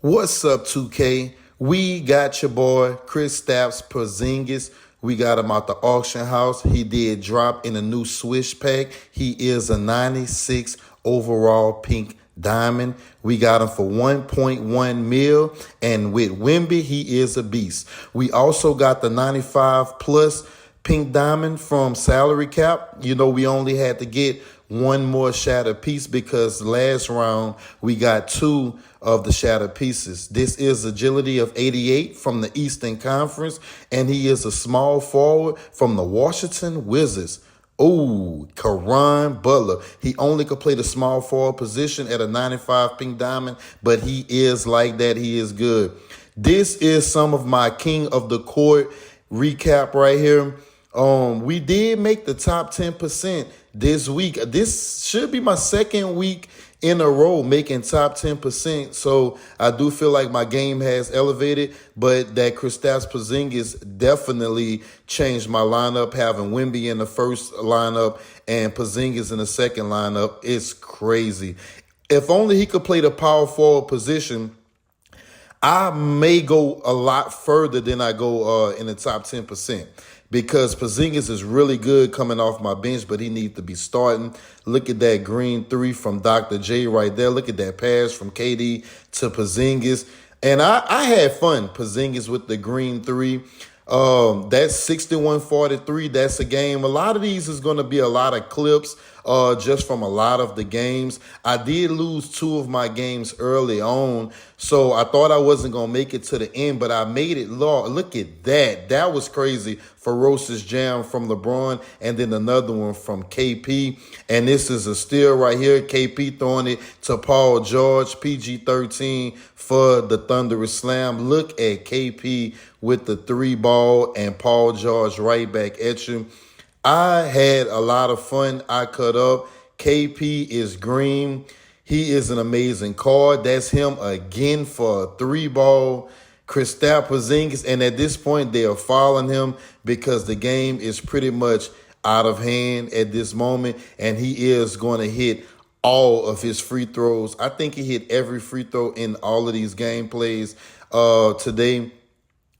What's up, 2K? We got your boy, Kristaps Porzingis. We got him out the auction house. He did drop in a new Swish pack. He is a 96 overall pink diamond. We got him for 1.1 mil. And with Wemby, he is a beast. We also got the 95 plus pink diamond from salary cap. You know, we only had to get one more shattered piece because last round we got two of the shattered pieces. This is agility of 88 from the Eastern Conference, and he is a small forward from the Washington Wizards. Oh, Caron Butler. He only could play the small forward position at a 95 pink diamond, but he is like that. He is good. This is some of my King of the Court recap right here. We did make the top 10% this week. This should be my second week in a row making top 10%. So I do feel like my game has elevated, but that Kristaps Porzingis definitely changed my lineup. Having Wemby in the first lineup and Porzingis in the second lineup, it's crazy. If only he could play the power forward position, I may go a lot further than I go in the top 10%. Because Porzingis is really good coming off my bench, but he needs to be starting. Look at that green three from Dr. J right there. Look at that pass from KD to Porzingis. And I had fun, Porzingis with the green three. That's 61-43. That's a game. A lot of these is going to be a lot of clips just from a lot of the games. I did lose two of my games early on, so I thought I wasn't going to make it to the end, but I made it. Look at that. That was crazy. Ferocious jam from LeBron, and then another one from KP. And this is a steal right here. KP throwing it to Paul George, PG-13 for the thunderous slam. Look at KP with the three ball and Paul George right back at you. I had a lot of fun. I cut up. KP is green. He is an amazing card. That's him again for a three ball. Kristaps Porzingis, and at this point they are following him because the game is pretty much out of hand at this moment, and he is going to hit all of his free throws. I think he hit every free throw in all of these gameplays today.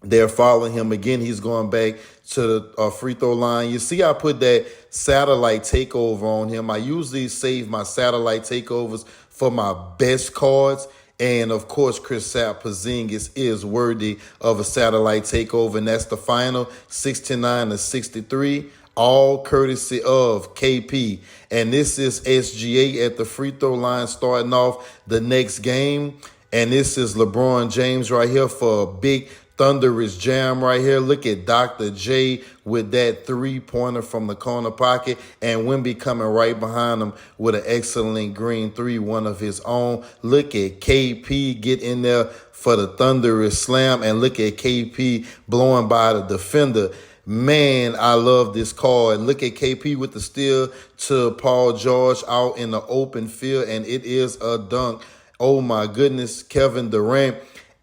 They're following him again. He's going back to the free throw line. You see, I put that satellite takeover on him. I usually save my satellite takeovers for my best cards. And, of course, Kristaps Porzingis is worthy of a satellite takeover. And that's the final 69-63, all courtesy of KP. And this is SGA at the free throw line starting off the next game. And this is LeBron James right here for a big thunderous jam right here. Look at Dr. J with that three-pointer from the corner pocket, and Wemby coming right behind him with an excellent green three, one of his own. Look at KP get in there for the thunderous slam, and look at KP blowing by the defender. Man, I love this card. Look at KP with the steal to Paul George out in the open field, and it is a dunk. Oh, my goodness, Kevin Durant.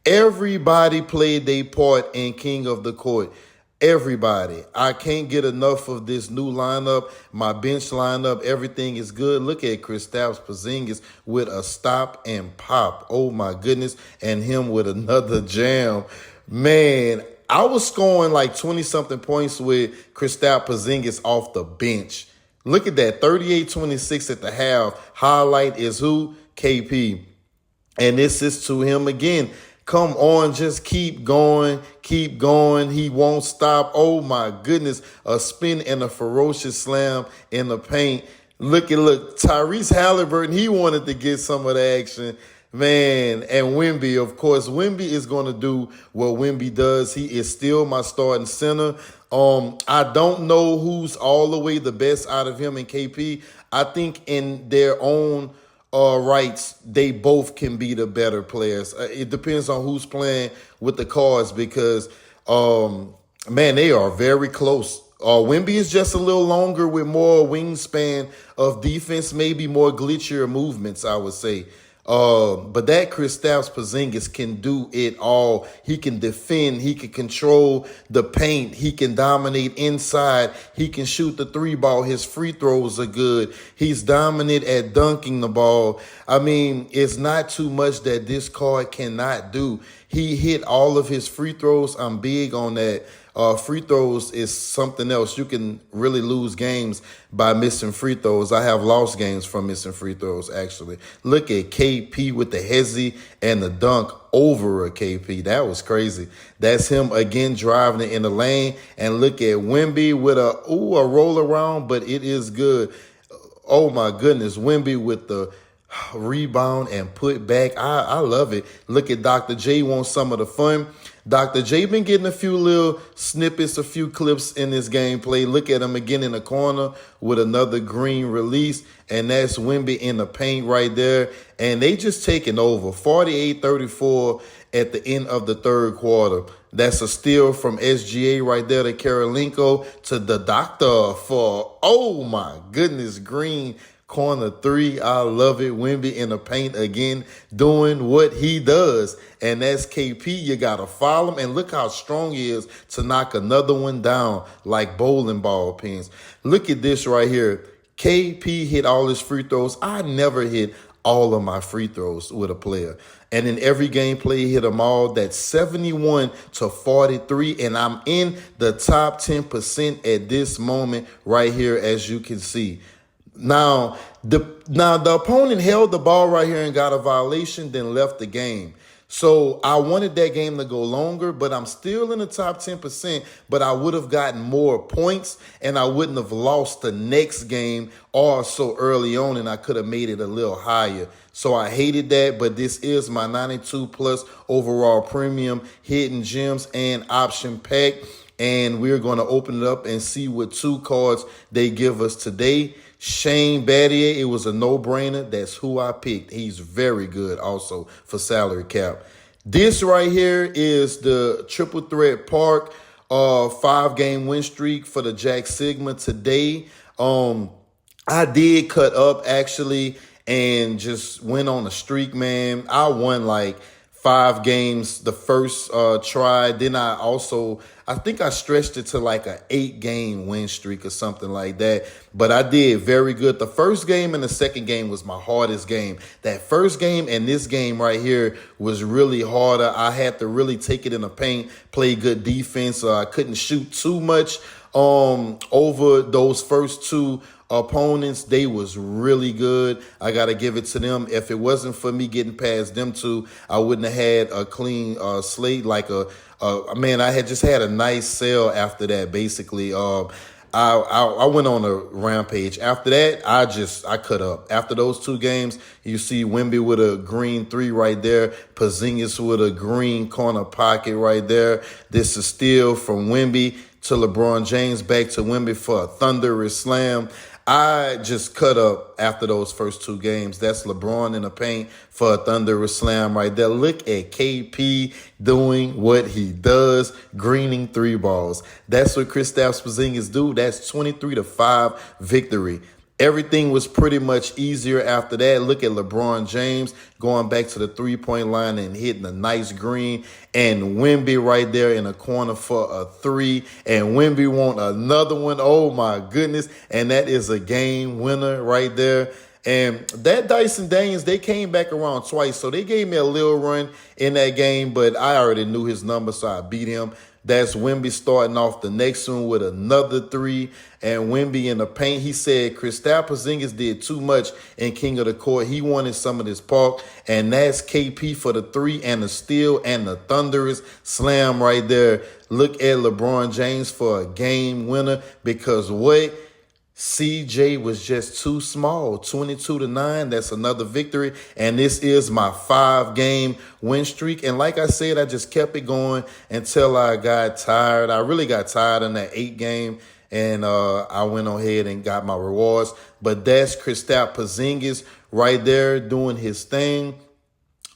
Everybody played their part in King of the Court. Everybody. I can't get enough of this new lineup. My bench lineup, everything is good. Look at Kristaps Porzingis with a stop and pop. Oh, my goodness. And him with another jam. Man, I was scoring like 20-something points with Kristaps Porzingis off the bench. Look at that, 38-26 at the half. Highlight is who? KP. And this is to him again. Come on, just keep going, keep going. He won't stop. Oh, my goodness. A spin and a ferocious slam in the paint. Look. Tyrese Halliburton, he wanted to get some of the action. Man, and Wemby, of course. Wemby is going to do what Wemby does. He is still my starting center. I don't know who's all the way the best out of him and KP. I think in their own rights, they both can be the better players. It depends on who's playing with the cards because, man, they are very close. Wemby is just a little longer with more wingspan of defense, maybe more glitchier movements, I would say. But that Kristaps Porzingis can do it all. He can defend. He can control the paint. He can dominate inside. He can shoot the three ball. His free throws are good. He's dominant at dunking the ball. I mean, it's not too much that this card cannot do. He hit all of his free throws. I'm big on that. Free throws is something else. You can really lose games by missing free throws. I have lost games from missing free throws, actually. Look at KP with the hezzy and the dunk over a KP. That was crazy. That's him again driving it in the lane. And look at Wemby with a roll around, but it is good. Oh, my goodness. Wemby with the rebound and put back. I love it. Look at Dr. J wants some of the fun. Dr. J been getting a few little snippets, a few clips in this gameplay. Look at him again in the corner with another green release, and that's Wemby in the paint right there. And they just taking over, 48-34 at the end of the third quarter. That's a steal from SGA right there to Karolinko to the doctor for, oh my goodness, green corner three. I love it. Wemby in the paint again, doing what he does. And that's KP. You got to follow him. And look how strong he is to knock another one down like bowling ball pins. Look at this right here. KP hit all his free throws. I never hit all of my free throws with a player. And in every gameplay, he hit them all. That's 71-43. And I'm in the top 10% at this moment right here, as you can see. Now the opponent held the ball right here and got a violation, then left the game. So I wanted that game to go longer, but I'm still in the top 10%, but I would have gotten more points and I wouldn't have lost the next game or so early on, and I could have made it a little higher. So I hated that, but this is my 92 plus overall premium hidden gems and option pack. And we're going to open it up and see what two cards they give us today. Shane Battier, it was a no-brainer. That's who I picked. He's very good also for salary cap. This right here is the Triple Threat Park 5-game win streak for the Jack Sigma today. I did cut up actually and just went on a streak, man. I won like 5 games the first try. Then I think I stretched it to like an 8-game win streak or something like that. But I did very good. The first game and the second game was my hardest game. That first game and this game right here was really harder. I had to really take it in the paint, play good defense. I couldn't shoot too much over those first two opponents. They was really good. I got to give it to them. If it wasn't for me getting past them two, I wouldn't have had a clean slate. Like man, I had just had a nice sale after that, basically. I went on a rampage. After that, I cut up. After those two games, you see Wemby with a green 3 right there. Porzingis with a green corner pocket right there. This is steal from Wemby to LeBron James, back to Wemby for a thunderous slam. I just cut up after those first two games. That's LeBron in the paint for a thunderous slam right there. Look at KP doing what he does, greening 3 balls. That's what Kristaps Porzingis do. That's 23-5 victory. Everything was pretty much easier after that. Look at LeBron James going back to the 3-point line and hitting a nice green. And Wemby right there in the corner for a 3. And Wemby want another one. Oh, my goodness. And that is a game winner right there. And that Dyson Daniels, they came back around twice. So they gave me a little run in that game. But I already knew his number, so I beat him. That's Wemby starting off the next one with another 3. And Wemby in the paint, he said Kristaps Porzingis did too much in King of the Court. He wanted some of this park. And that's KP for the 3 and the steal and the thunderous slam right there. Look at LeBron James for a game winner, because what? CJ was just too small. 22-9. That's another victory. And this is my 5-game win streak. And like I said, I just kept it going until I got tired. I really got tired in that 8 game. And I went on ahead and got my rewards. But that's Kristaps Porzingis right there doing his thing.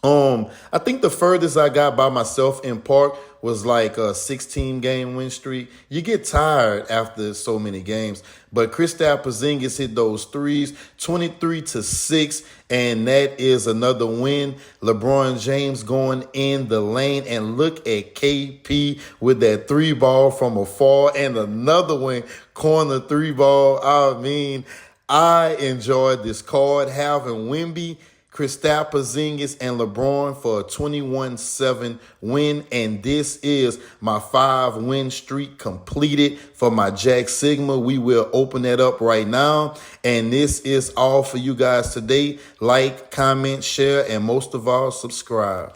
I think the furthest I got by myself in park was like a 16 game win streak. You get tired after so many games. But Kristaps Porzingis hit those threes, 23-6, and that is another win. LeBron James going in the lane, and look at KP with that three ball from afar, and another one, corner three ball. I mean, I enjoyed this card having Wemby, Kristaps Porzingis, and LeBron for a 21-7 win. And this is my 5-win streak completed for my Jack Sigma. We will open that up right now. And this is all for you guys today. Like, comment, share, and most of all, subscribe.